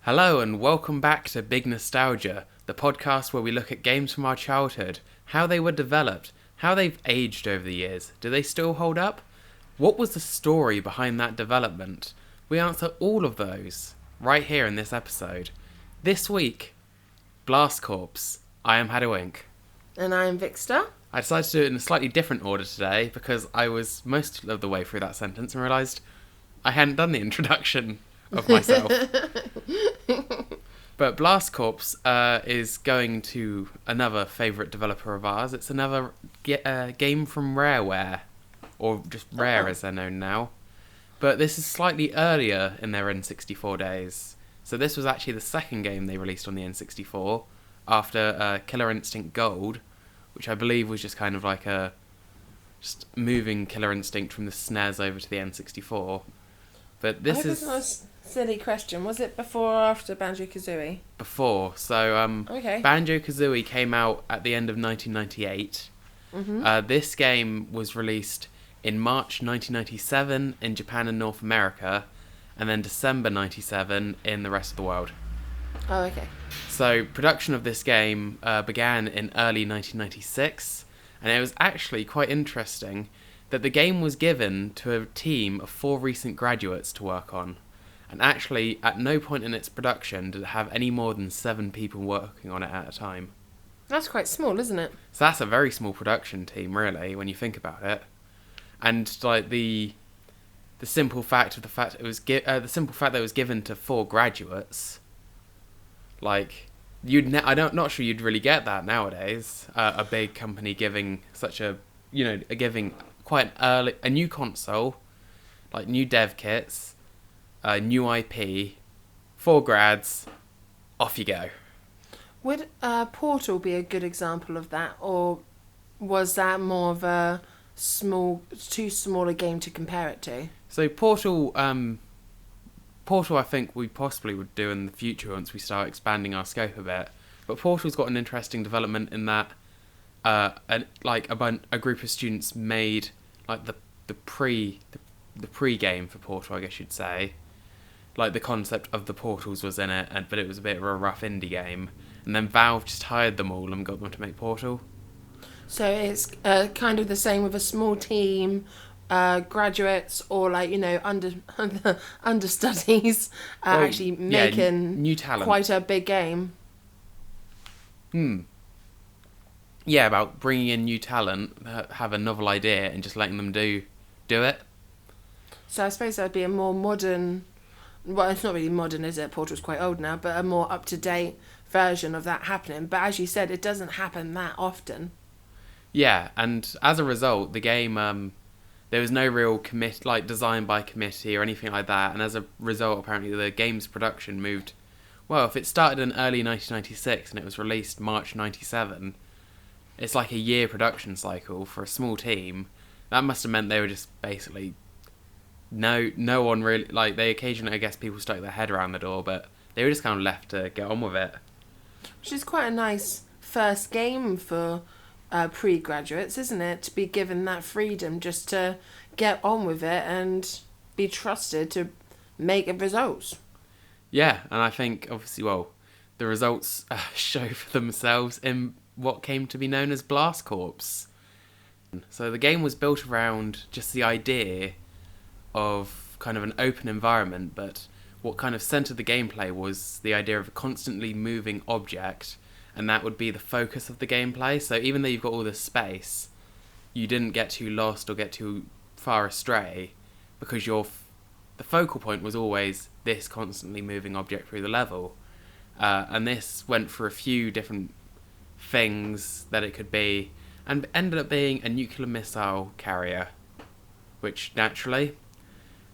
Hello and welcome back to Big Nostalgia, the podcast where we look at games from our childhood, how they were developed, how they've aged over the years, do they still hold up? What was the story behind that development? We answer all of those right here in this episode. This week, Blast Corps. I am haddowinc. And I am VicStar. I decided to do it in a slightly different order today because I was most of the way through that sentence and realised I hadn't done the introduction of myself. But Blast Corps is going to another favourite developer of ours. It's another game from Rareware, or just Rare as they're known now. But this is slightly earlier in their N64 days. So this was actually the second game they released on the N64 after Killer Instinct Gold, which I believe was just kind of like just moving Killer Instinct from the SNES over to the N64. But this is a silly question. Was it before or after Banjo-Kazooie? Before. So Okay. Banjo-Kazooie came out at the end of 1998. Mm-hmm. This game was released in March 1997 in Japan and North America, and then December 97 in the rest of the world. Oh, okay. So production of this game began in early 1996, and it was actually quite interesting that the game was given to a team of 4 recent graduates to work on. And actually, at no point in its production did it have any more than 7 people working on it at a time. That's quite small, isn't it? So that's a very small production team, really, when you think about it. And like the simple fact that it was given to 4 graduates, like not sure you'd really get that nowadays. A big company giving giving quite a new console, like new dev kits, new IP, 4 grads, off you go. Would Portal be a good example of that, or was that more of a too small a game to compare it to? So Portal, I think we possibly would do in the future once we start expanding our scope a bit. But Portal's got an interesting development in that a group of students made like the pre-game for Portal, I guess you'd say. Like the concept of the portals was in it, but it was a bit of a rough indie game. And then Valve just hired them all and got them to make Portal. So it's kind of the same with a small team, graduates or understudies actually making new talent. Quite a big game. Yeah, about bringing in new talent, have a novel idea, and just letting them do it. So I suppose that'd be a more modern. Well, it's not really modern, is it? Portal's quite old now, but a more up-to-date version of that happening. But as you said, it doesn't happen that often. Yeah, and as a result, the game, there was no real design by committee or anything like that, and as a result, apparently the game's production moved. Well, if it started in early 1996 and it was released March 97, it's like a year production cycle for a small team. That must have meant they were just basically no one really, they occasionally, I guess, people stuck their head around the door, but they were just kind of left to get on with it. Which is quite a nice first game for pre-graduates, isn't it? To be given that freedom just to get on with it and be trusted to make results. Yeah, and I think, obviously, the results show for themselves in what came to be known as Blast Corps. So the game was built around just the idea of kind of an open environment, but what kind of centered the gameplay was the idea of a constantly moving object, and that would be the focus of the gameplay. So even though you've got all this space, you didn't get too lost or get too far astray, because the focal point was always this constantly moving object through the level. And this went for a few different things that it could be, and ended up being a nuclear missile carrier, which naturally...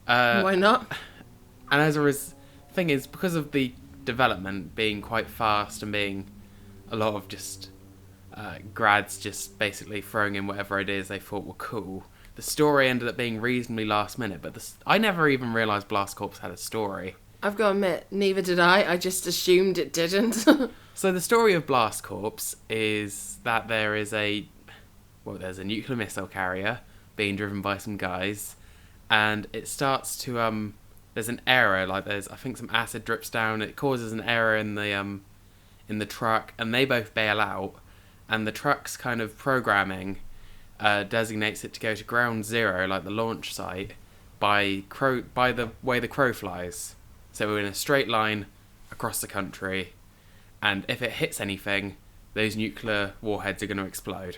Why not? And thing is, because of the development being quite fast and being a lot of just grads just basically throwing in whatever ideas they thought were cool, the story ended up being reasonably last minute. But I never even realised Blast Corps had a story. I've got to admit, neither did I. I just assumed it didn't. So the story of Blast Corps is that there's a nuclear missile carrier being driven by some guys, and it starts to there's an error. Like there's, I think some acid drips down. It causes an error in the truck, and they both bail out. And the truck's kind of programming designates it to go to ground zero, like the launch site, by the way the crow flies. So we're in a straight line across the country, and if it hits anything, those nuclear warheads are going to explode.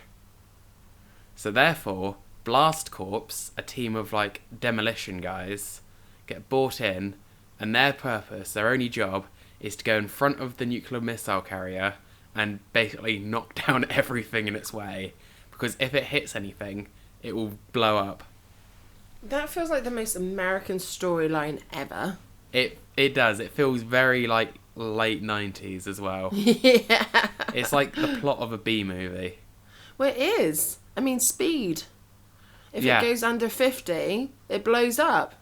So therefore, Blast Corps, a team of like demolition guys, get brought in, and their purpose, their only job, is to go in front of the nuclear missile carrier and basically knock down everything in its way. Because if it hits anything, it will blow up. That feels like the most American storyline ever. It does. It feels very like late 90s as well. Yeah. It's like the plot of a B movie. Well, it is. I mean, speed. If it goes under 50, it blows up.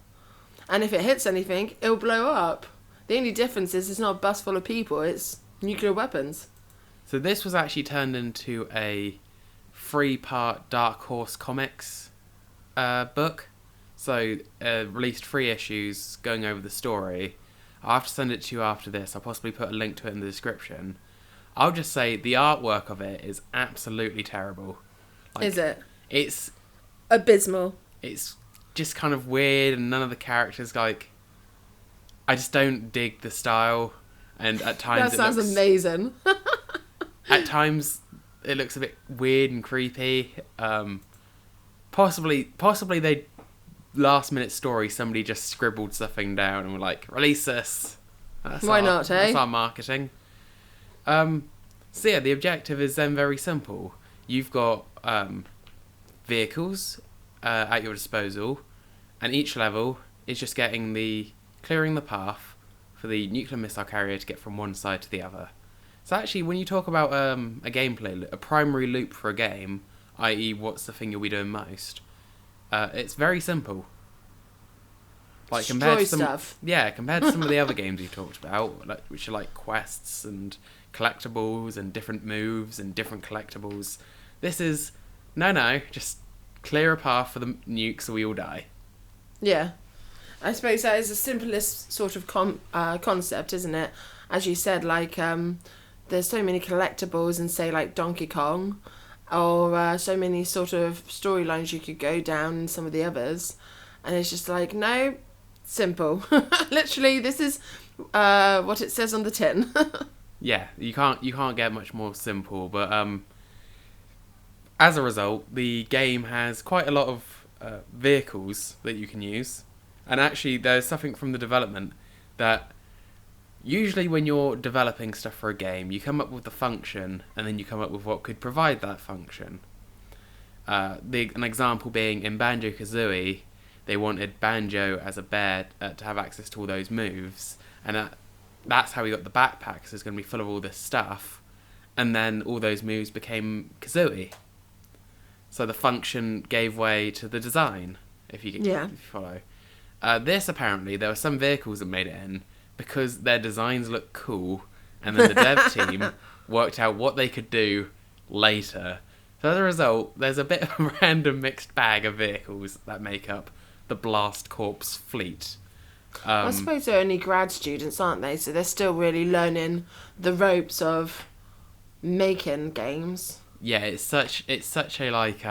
And if it hits anything, it'll blow up. The only difference is it's not a bus full of people, it's nuclear weapons. So this was actually turned into a 3-part Dark Horse Comics book. So released 3 issues going over the story. I'll have to send it to you after this. I'll possibly put a link to it in the description. I'll just say the artwork of it is absolutely terrible. Like, is it? It's abysmal. It's just kind of weird, and none of the characters, like, I just don't dig the style, and at times that sounds amazing. At times it looks a bit weird and creepy. Possibly they last minute story, somebody just scribbled something down and were like, release this. Why not, eh? That's our marketing. So yeah, the objective is then very simple. You've got vehicles at your disposal, and each level is just clearing the path for the nuclear missile carrier to get from one side to the other. So actually, when you talk about a gameplay, a primary loop for a game, i.e. what's the thing you'll be doing most, it's very simple. Like compared to some of the other games you talked about, like, which are like quests and collectibles and different moves and different collectibles. This is just clear a path for the nuke so we all die. Yeah, I suppose that is the simplest sort of concept, isn't it? As you said, like there's so many collectibles in, say, like Donkey Kong, or so many sort of storylines you could go down in some of the others, and it's just like, no, simple. Literally, this is what it says on the tin. Yeah, you can't get much more simple, but as a result, the game has quite a lot of vehicles that you can use, and actually there's something from the development that usually when you're developing stuff for a game, you come up with the function, and then you come up with what could provide that function. An example being in Banjo-Kazooie, they wanted Banjo as a bear to have access to all those moves, and that's how we got the backpack, so it's going to be full of all this stuff, and then all those moves became Kazooie. So the function gave way to the design, if you follow. This, apparently, there were some vehicles that made it in because their designs look cool, and then the dev team worked out what they could do later. So as a result, there's a bit of a random mixed bag of vehicles that make up the Blast Corps fleet. I suppose they're only grad students, aren't they? So they're still really learning the ropes of making games. Yeah, it's such a like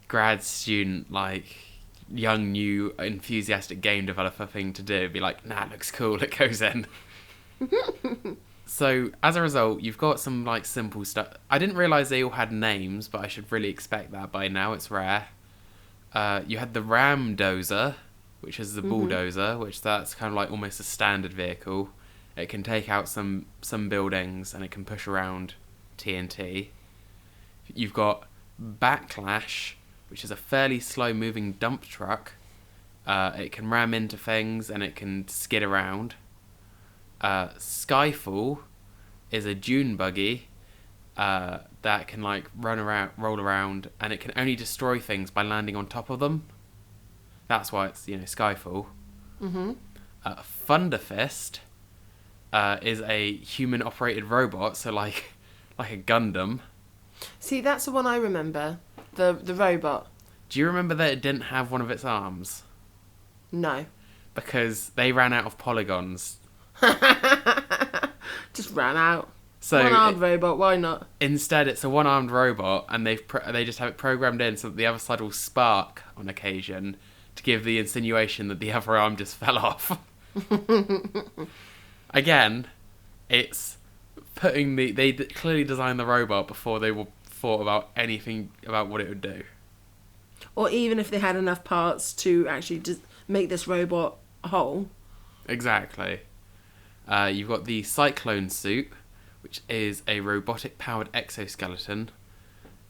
grad student, like young new enthusiastic game developer thing to do. It'd be like, nah, it looks cool, it goes in. So as a result, you've got some like simple stuff. I didn't realise they all had names, but I should really expect that by now. It's rare. You had the Ram Dozer, which is the bulldozer, which that's kind of like almost a standard vehicle. It can take out some buildings, and it can push around TNT. You've got Backlash, which is a fairly slow moving dump truck. It can ram into things, and it can skid around. Skyfall is a dune buggy that can like roll around, and it can only destroy things by landing on top of them. That's why it's, Skyfall. Thunderfist is a human operated robot, so like a Gundam. See, that's the one I remember. The robot. Do you remember that it didn't have one of its arms? No. Because they ran out of polygons. Just ran out. So One-armed robot, why not? instead, it's a one-armed robot, and they just have it programmed in so that the other side will spark on occasion to give the insinuation that the other arm just fell off. Again, it's putting they clearly designed the robot before they thought about anything about what it would do. Or even if they had enough parts to actually make this robot whole. Exactly. You've got the Cyclone suit, which is a robotic-powered exoskeleton.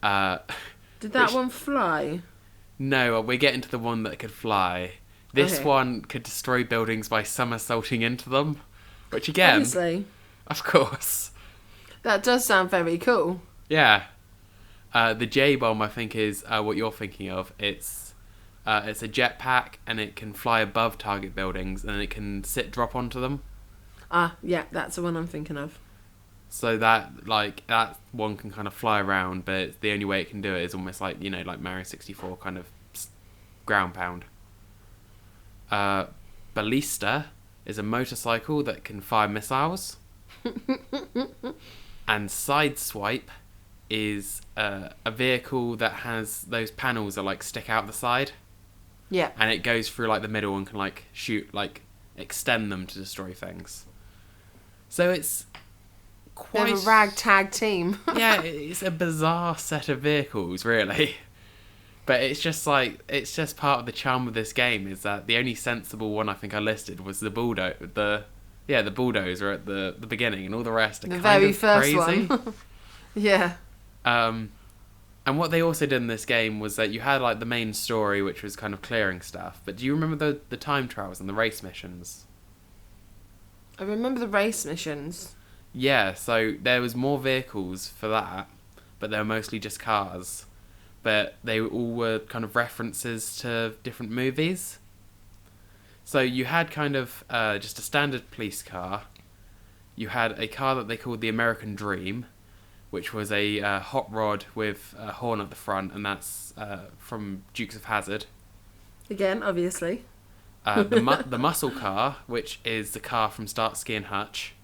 Did that one fly? No, we're getting to the one that could fly. This Okay. one could destroy buildings by somersaulting into them. Which again, Obviously. of course. That does sound very cool. Yeah. The J-bomb, I think, is what you're thinking of. It's a jetpack, and it can fly above target buildings, and it can drop onto them. Ah, yeah, that's the one I'm thinking of. So that one can kind of fly around, but the only way it can do it is almost like, like Mario 64 kind of ground pound. Ballista is a motorcycle that can fire missiles. And Sideswipe is a vehicle that has those panels that stick out the side. Yeah. And it goes through the middle and can shoot, extend them to destroy things. So it's They're quite a ragtag team. yeah, it's a bizarre set of vehicles, really. But it's just part of the charm of this game is that the only sensible one I think I listed was the bulldozer at the beginning, and all the rest are The kind very of first crazy. one. Yeah. And what they also did in this game was that you had the main story, which was kind of clearing stuff. But do you remember the time trials and the race missions? I remember the race missions. Yeah, so there was more vehicles for that, but they were mostly just cars. But they all were kind of references to different movies. So you had kind of just a standard police car. You had a car that they called the American Dream, which was a hot rod with a horn at the front, and that's from Dukes of Hazzard. Again, obviously. The muscle car, which is the car from Starsky and Hutch.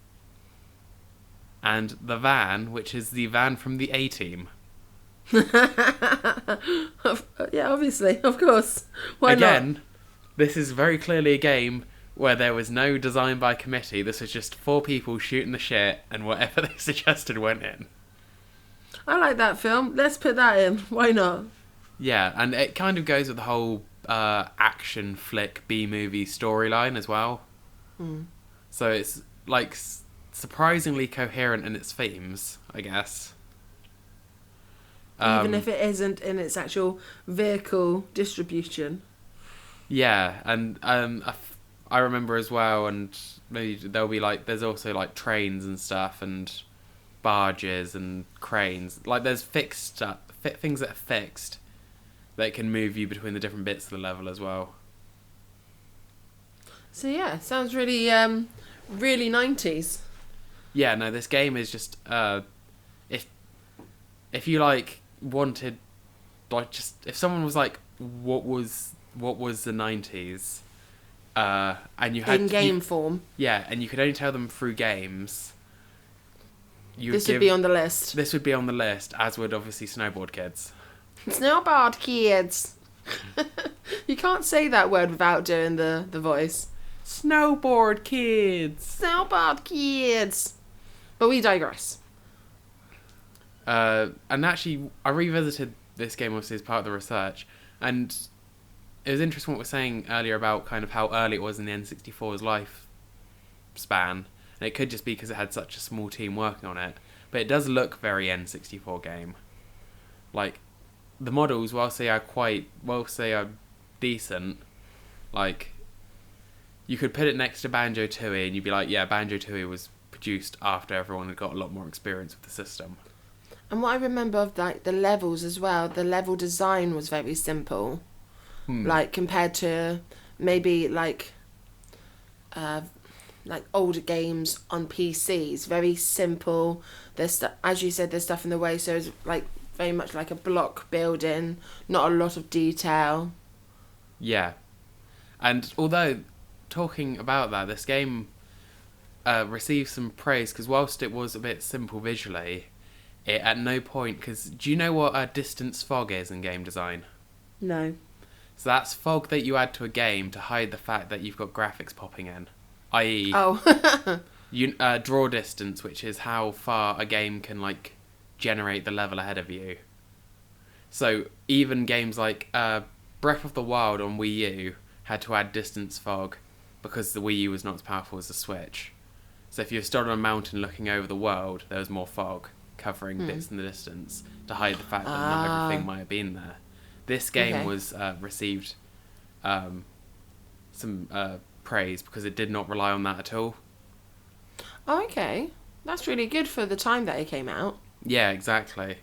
And the van, which is the van from the A-Team. Yeah, obviously, of course. Why Again, not? this is very clearly a game where there was no design by committee. This was just 4 people shooting the shit, and whatever they suggested went in. I like that film. Let's put that in. Why not? Yeah, and it kind of goes with the whole action flick B-movie storyline as well. Mm. So it's surprisingly coherent in its themes, I guess. Even if it isn't in its actual vehicle distribution. Yeah, and I remember as well, and maybe there'll be there's also trains and stuff, and barges and cranes. There's fixed stuff, things that are fixed that can move you between the different bits of the level as well. So yeah, sounds really, really 90s. Yeah, no, this game is just if you wanted if someone was what was the 90s, and you had In game form. yeah, and you could only tell them through games. This would be on the list. This would be on the list, as would obviously Snowboard Kids. Snowboard kids. You can't say that word without doing the voice. Snowboard Kids. Snowboard kids. But we digress. And actually, I revisited this game obviously as part of the research, and it was interesting what we were saying earlier about kind of how early it was in the N64's lifespan. And it could just be because it had such a small team working on it, but it does look very N64 game. The models, whilst they are decent, you could put it next to Banjo-Tooie and you'd be like, yeah, Banjo-Tooie was produced after everyone had got a lot more experience with the system. And what I remember of the levels as well, the level design was very simple. Compared to maybe older games on PCs, very simple. There's as you said, there's stuff in the way, so it's very much like a block building, not a lot of detail. Yeah. And although, talking about that, this game received some praise because whilst it was a bit simple visually, it at no point... Because do you know what a distance fog is in game design? No. So that's fog that you add to a game to hide the fact that you've got graphics popping in. I.e., draw distance, which is how far a game can, like, generate the level ahead of you. So even games like Breath of the Wild on Wii U had to add distance fog because the Wii U was not as powerful as the Switch. So if you were stood on a mountain looking over the world, there was more fog covering bits in the distance to hide the fact that not everything might have been there. This game was received some praise because it did not rely on that at all. Oh, okay. That's really good for the time that it came out. Yeah, exactly.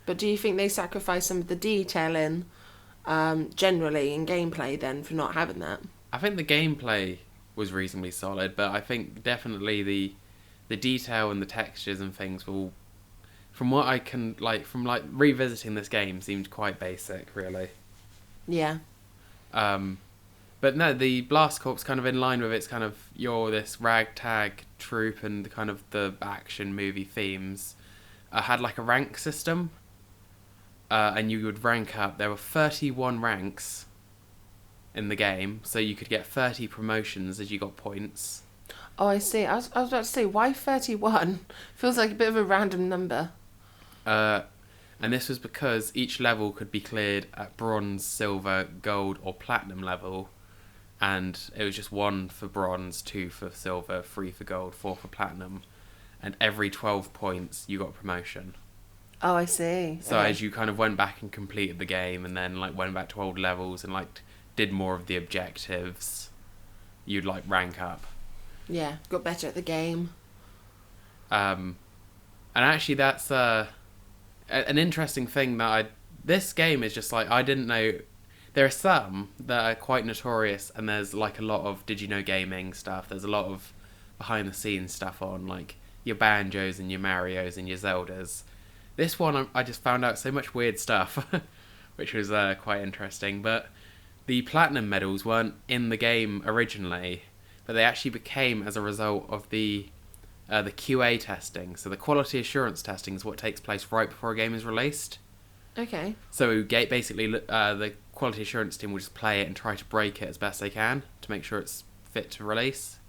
But do you think they sacrificed some of the detailing generally in gameplay then for not having that? I think the gameplay was reasonably solid, but I think definitely the detail and the textures and things will, from what I can, from revisiting this game, seemed quite basic, really. Yeah. But no, the Blast Corps kind of in line with its kind of, you're this ragtag troupe and kind of the action movie themes, had like a rank system, and you would rank up. There were 31 ranks in the game, so you could get 30 promotions as you got points. Oh, I see. I was about to say, why 31? Feels like a bit of a random number. And this was because each level could be cleared at bronze, silver, gold, or platinum level, and it was just 1 for bronze, 2 for silver, 3 for gold, 4 for platinum, and every 12 points you got a promotion. Oh, I see. So as you kind of went back and completed the game, and then like went back to old levels and like did more of the objectives, you'd like rank up. Yeah, got better at the game. And actually that's an interesting thing that this game is just like, I didn't know, there are some that are quite notorious, and there's like a lot of Did You Know Gaming stuff, there's a lot of behind the scenes stuff on, like your Banjos and your Marios and your Zeldas. This one I just found out so much weird stuff, which was quite interesting, but the platinum medals weren't in the game originally, but they actually became as a result of the QA testing. So the quality assurance testing is what takes place right before a game is released. Okay. So basically the quality assurance team will just play it and try to break it as best they can to make sure it's fit to release.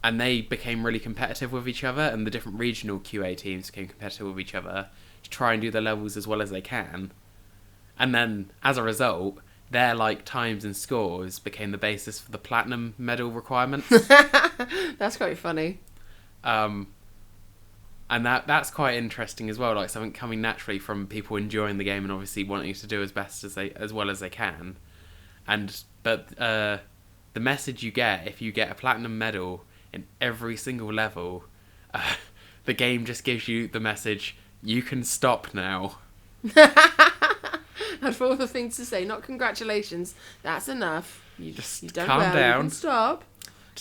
And they became really competitive with each other, and the different regional QA teams became competitive with each other to try and do the levels as well as they can. And then, as a result, their like times and scores became the basis for the platinum medal requirements. That's quite funny. And that's quite interesting as well, like something coming naturally from people enjoying the game and obviously wanting to do as well as they can. But the message you get if you get a platinum medal in every single level, the game just gives you the message, you can stop now. And for all the things to say, not congratulations, that's enough. You don't calm down. You can stop.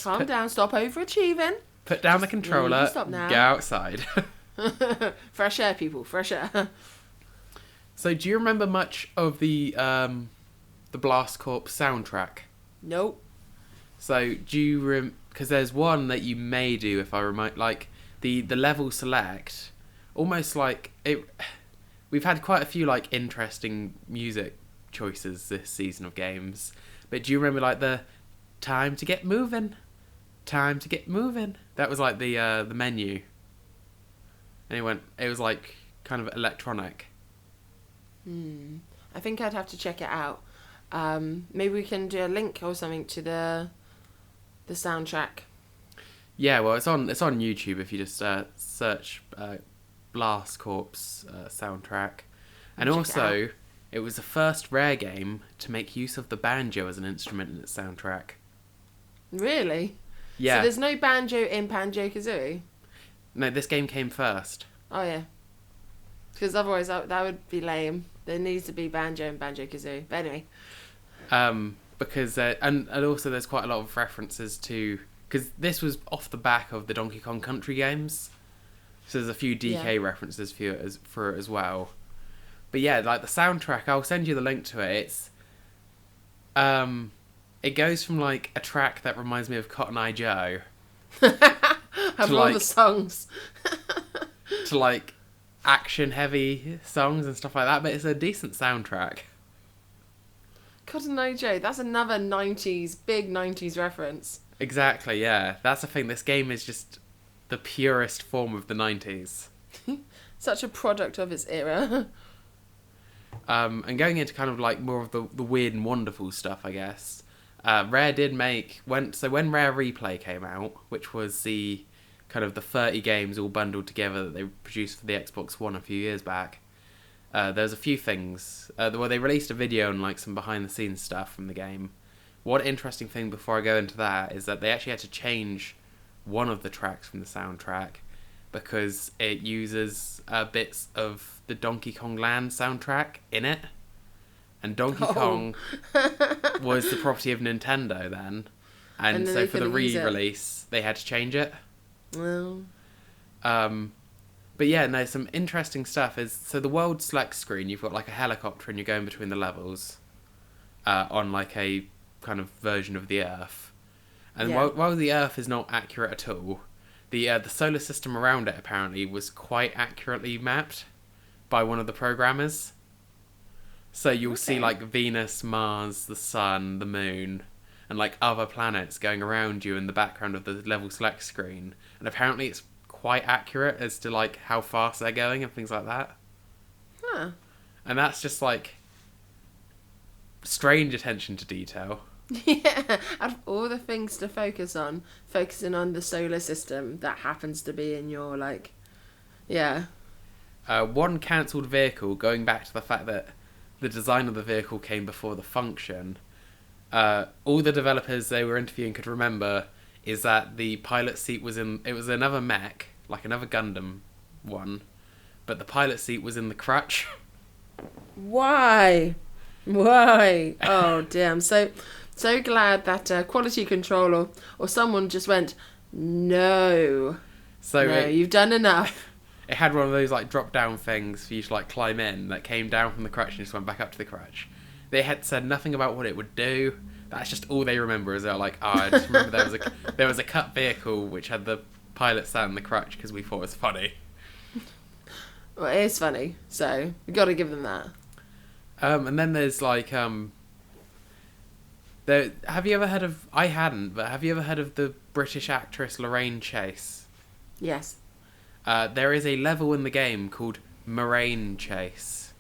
Calm down, stop overachieving. Put down the controller, stop now. Go outside. Fresh air, people, fresh air. So do you remember much of the Blast Corps soundtrack? Nope. So do you because there's one that you may do if I remind, like the level select, almost like it. We've had quite a few like interesting music choices this season of games, but do you remember like the time to get moving? That was like the menu. And it was like kind of electronic. I think I'd have to check it out. Maybe we can do a link or something to the soundtrack. Yeah, well, it's on YouTube if you just search Blast Corps soundtrack. And also, it was the first Rare game to make use of the banjo as an instrument in its soundtrack. Really? Yeah. So there's no banjo in Banjo-Kazooie? No, this game came first. Oh, yeah. Because otherwise that would be lame. There needs to be banjo and Banjo-Kazooie. But anyway. Because and also there's quite a lot of references to, because this was off the back of the Donkey Kong Country games, so there's a few DK references for it as well. But yeah, like the soundtrack, I'll send you the link to it. It goes from like a track that reminds me of Cotton Eye Joe Have to all like the songs. to like action heavy songs and stuff like that, but it's a decent soundtrack. Cotton Eye Joe, that's another 90s, big 90s reference. Exactly, yeah. That's the thing. This game is just the purest form of the 90s. Such a product of its era. And going into kind of like more of the weird and wonderful stuff, I guess. Rare did make when Rare Replay came out, which was the kind of the 30 games all bundled together that they produced for the Xbox One a few years back. There's a few things. Well, they released a video and like some behind the scenes stuff from the game. One interesting thing before I go into that is that they actually had to change one of the tracks from the soundtrack because it uses bits of the Donkey Kong Land soundtrack in it. And Donkey Kong was the property of Nintendo then. And so for the re-release, they had to change it. Well. But yeah, no, some interesting stuff is... So the world select screen, you've got like a helicopter and you're going between the levels on like a kind of version of the Earth. And while the Earth is not accurate at all, the solar system around it apparently was quite accurately mapped by one of the programmers. So you'll see like Venus, Mars, the Sun, the Moon, and like other planets going around you in the background of the level select screen. And apparently it's quite accurate as to like how fast they're going and things like that. Huh. And that's just like strange attention to detail. Yeah, out of all the things to focus on, focusing on the solar system that happens to be in your like, yeah. One cancelled vehicle, going back to the fact that the design of the vehicle came before the function. All the developers they were interviewing could remember is that the pilot seat was it was another mech, like another Gundam one, but the pilot seat was in the crutch. Why? Oh dear, I'm so glad that quality control or someone just went, no, you've done enough. It had one of those like drop down things for you to like climb in that came down from the crutch and just went back up to the crutch. They had said nothing about what it would do. That's just all they remember is they're like, I just remember there was a cut vehicle which had the pilot sat in the crutch because we thought it was funny. Well, it is funny, so we got to give them that. And then there's like have you ever heard of? I hadn't, but have you ever heard of the British actress Lorraine Chase? Yes. There is a level in the game called Moraine Chase.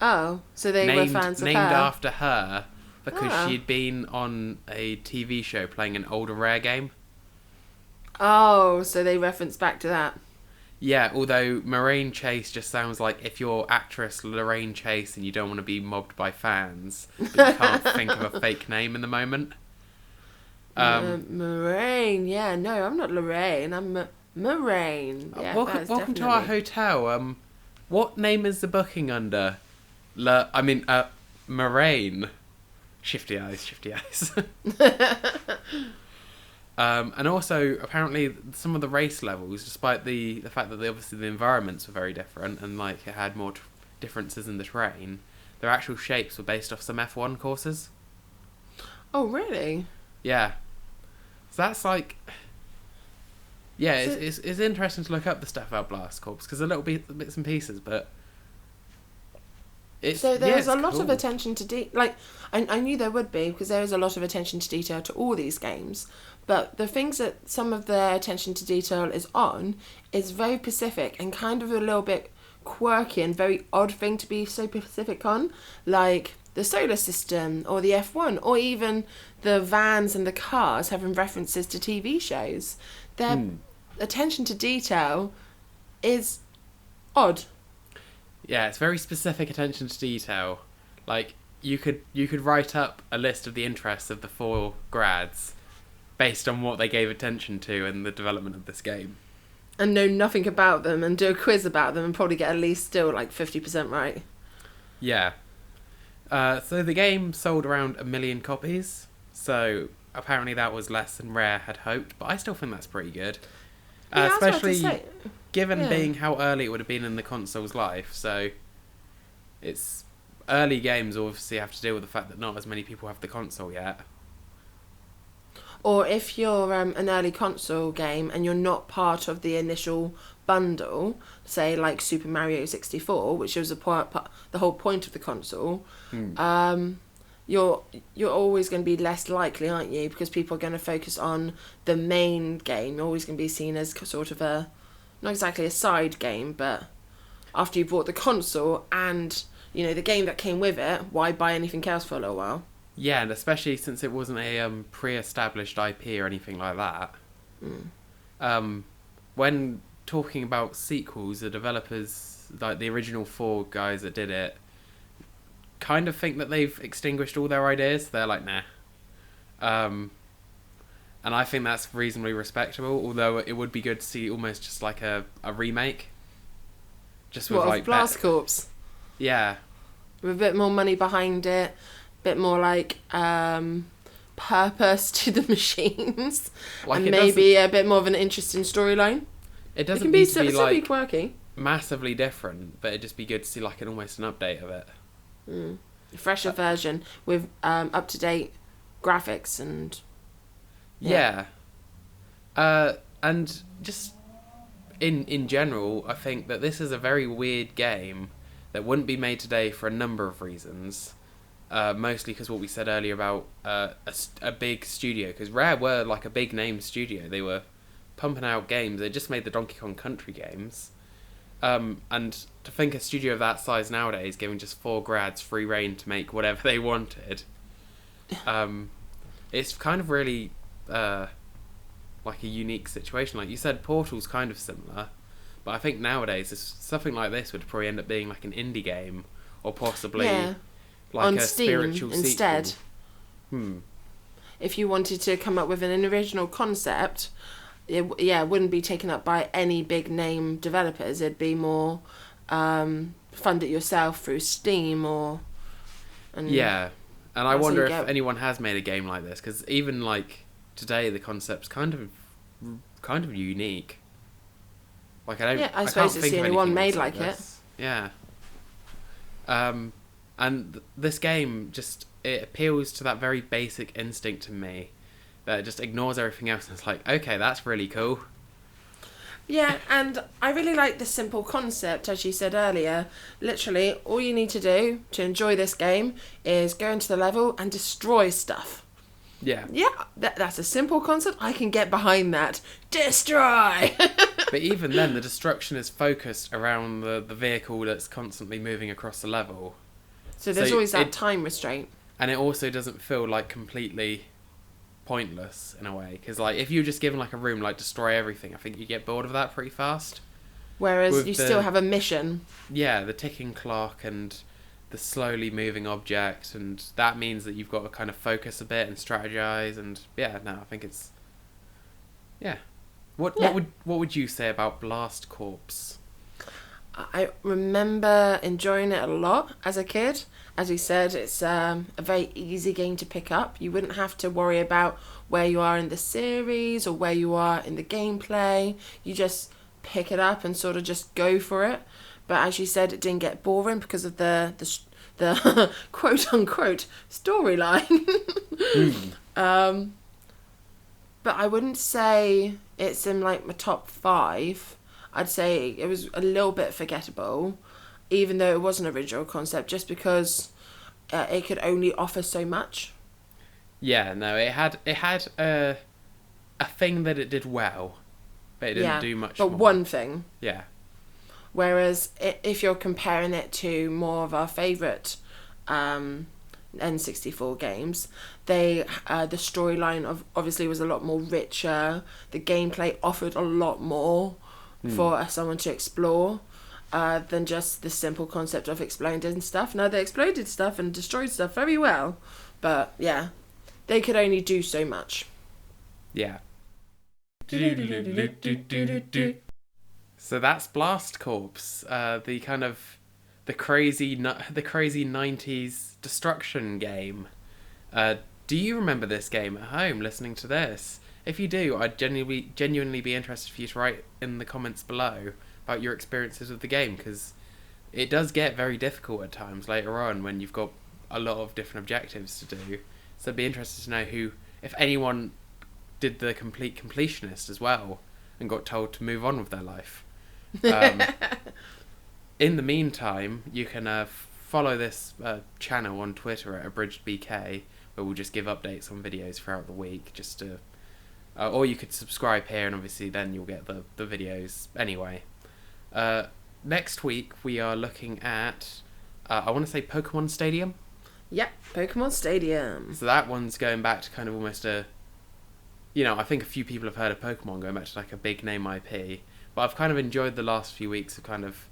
Oh, so they were fans of her. Named after her because she'd been on a TV show playing an older Rare game. Oh, so they reference back to that. Yeah, although Moraine Chase just sounds like if you're actress Lorraine Chase and you don't want to be mobbed by fans, but you can't think of a fake name in the moment. Moraine, yeah, no, I'm not Lorraine, I'm Moraine. Yeah, welcome to our hotel. What name is the booking under? Moraine. Shifty eyes. And also, apparently, some of the race levels, despite the fact that obviously the environments were very different and like it had more differences in the terrain, their actual shapes were based off some F1 courses. Oh, really? Yeah. So that's like... Yeah, it's interesting to look up the stuff about Blast Corps, because a little bits and pieces, but... So there's a lot of attention to detail. Like, I knew there would be, because there is a lot of attention to detail to all these games. But the things that some of their attention to detail is on is very specific and kind of a little bit quirky and very odd thing to be so specific on. Like the solar system or the F1 or even the vans and the cars having references to TV shows. Their attention to detail is odd. Yeah, it's very specific attention to detail. Like, you could write up a list of the interests of the 4 grads based on what they gave attention to in the development of this game. And know nothing about them and do a quiz about them and probably get at least still like 50% right. Yeah. So the game sold around 1 million copies. So apparently that was less than Rare had hoped, but I still think that's pretty good. Yeah, especially given being how early it would have been in the console's life. So it's early games obviously have to deal with the fact that not as many people have the console yet. Or if you're an early console game and you're not part of the initial bundle, say like Super Mario 64, which was the whole point of the console, you're always going to be less likely, aren't you? Because people are going to focus on the main game. You're always going to be seen as sort of not exactly a side game, but after you bought the console and, the game that came with it, why buy anything else for a little while? Yeah, and especially since it wasn't a pre-established IP or anything like that. When talking about sequels, the developers, like the original 4 guys that did it, kind of think that they've extinguished all their ideas. They're like, nah. And I think that's reasonably respectable, although it would be good to see almost just like a remake. Just with like Blast Corps? Yeah. With a bit more money behind it, bit more like purpose to the machines, and maybe a bit more of an interesting storyline. It doesn't need to be like be quirky, massively different, but it'd just be good to see like almost an update of it. A fresher version with up to date graphics and and just in general, I think that this is a very weird game that wouldn't be made today for a number of reasons. Mostly because what we said earlier about a big studio, because Rare were like a big name studio. They were pumping out games. They just made the Donkey Kong Country games. And to think a studio of that size nowadays giving just 4 grads free reign to make whatever they wanted, it's kind of really like a unique situation. Like you said, Portal's kind of similar, but I think nowadays something like this would probably end up being like an indie game, or possibly like on a Steam spiritual instead. Sequel. If you wanted to come up with an original concept, it wouldn't be taken up by any big name developers. It'd be more fund it yourself through Steam and I wonder if anyone has made a game like this, because even like today the concept's kind of unique. Like I suppose it's the only one made like it. Yeah. And this game it appeals to that very basic instinct to me that it just ignores everything else and it's like, okay, that's really cool. Yeah, and I really like the simple concept, as you said earlier. Literally, all you need to do to enjoy this game is go into the level and destroy stuff. Yeah. Yeah, that's a simple concept. I can get behind that. Destroy! But even then, the destruction is focused around the vehicle that's constantly moving across the level. So there's always that time restraint. And it also doesn't feel like completely pointless in a way, because like if you're just given like a room like destroy everything, I think you get bored of that pretty fast. Whereas you still have a mission. Yeah, the ticking clock and the slowly moving object, and that means that you've got to kind of focus a bit and strategize. And I think it's What would you say about Blast Corps? I remember enjoying it a lot as a kid. As we said, it's a very easy game to pick up. You wouldn't have to worry about where you are in the series or where you are in the gameplay. You just pick it up and sort of just go for it. But as you said, it didn't get boring because of the quote unquote storyline. But I wouldn't say it's in like my top 5. I'd say it was a little bit forgettable, even though it was an original concept, just because it could only offer so much. Yeah, no, it had a thing that it did well, but it didn't do much more. But one thing. Yeah. Whereas if you're comparing it to more of our favourite N64 games, the storyline obviously was a lot more richer. The gameplay offered a lot more for someone to explore than just the simple concept of exploding stuff. Now, they exploded stuff and destroyed stuff very well, but yeah, they could only do so much. Yeah. So that's Blast Corps, the kind of the crazy 90s destruction game. Do you remember this game at home listening to this? If you do, I'd genuinely be interested for you to write in the comments below about your experiences with the game, because it does get very difficult at times later on when you've got a lot of different objectives to do. So I'd be interested to know if anyone did the complete completionist as well and got told to move on with their life. In the meantime, you can follow this channel on Twitter at abridgedbk, where we'll just give updates on videos throughout the week, just to... or you could subscribe here, and obviously then you'll get the videos anyway. Next week, we are looking at, I want to say Pokemon Stadium. Yep, Pokemon Stadium. So that one's going back to kind of almost a... I think a few people have heard of Pokemon going back to like a big name IP, but I've kind of enjoyed the last few weeks of kind of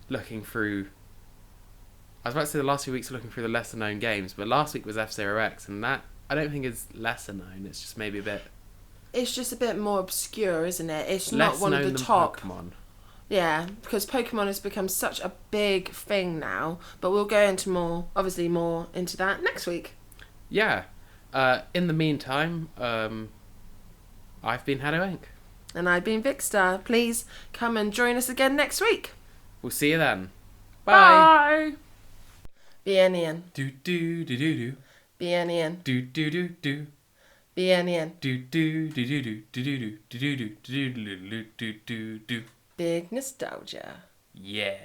looking through... I was about to say the last few weeks of looking through the lesser known games, but last week was F-Zero X, and that I don't think is lesser known, it's just maybe a bit... It's just a bit more obscure, isn't it? It's less not one of known the than top. Pokemon. Yeah, because Pokemon has become such a big thing now, but we'll go into more into that next week. Yeah. In the meantime, I've been haddowinc. And I've been VicStar. Please come and join us again next week. We'll see you then. Bye. Bien. Do do do do do. Bien. Do do do do. Bien. Do do do do do do do do do do do do do do. Big nostalgia. Yeah.